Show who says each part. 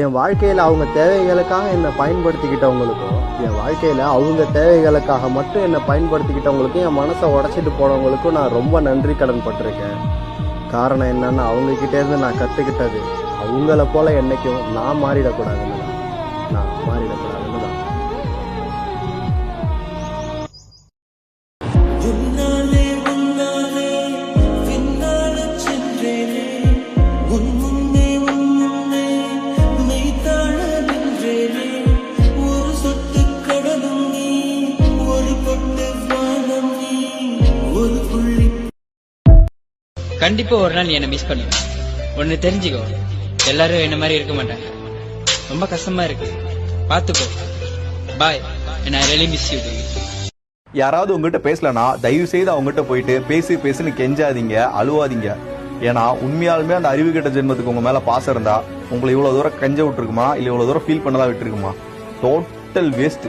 Speaker 1: என் வாழ்க்கையில் அவங்க தேவைகளுக்காக என்னை பயன்படுத்திக்கிட்டவங்களுக்கும், என் வாழ்க்கையில் அவங்க தேவைகளுக்காக மட்டும் என்னை பயன்படுத்திக்கிட்டவங்களுக்கும், என் மனசை உடச்சிட்டு போனவங்களுக்கும் நான் ரொம்ப நன்றி கடன் பட்டிருக்கேன். காரணம் என்னன்னா, அவங்கக்கிட்டேருந்து நான் கற்றுக்கிட்டது, அவங்கள போல என்னைக்கும் நான் மாறிடக்கூடாதுன்னு தான். நான் மாறிடக்கூடாதுன்னு தான்.
Speaker 2: கண்டிப்பா ஒரு நாள் நீ என்ன மிஸ் பண்ணுவ. ஒன்னு தெரிஞ்சுக்கோ, எல்லாரும் என்ன மாதிரி இருக்க மாட்டாங்க. ரொம்ப கஷ்டமா இருக்கு, பாத்துக்கோ. பாய், and I really miss you.
Speaker 3: யாராவது உங்ககிட்ட பேசலனா தயவு செய்து அவங்ககிட்ட போயிட்டு பேசுன்னு கெஞ்சாதீங்க, அழுவாதீங்க. ஏன்னா உண்மையாலுமே அந்த அறிவு கெட்ட ஜென்மத்துக்கு உங்க மேல பாசம் இருந்தா உங்களை இவ்வளவு தூரம் கெஞ்ச விட்டுருக்குமா, இல்ல இவ்வளவு தூரம் ஃபீல் பண்ணதா விட்டுருக்குமா? Total waste.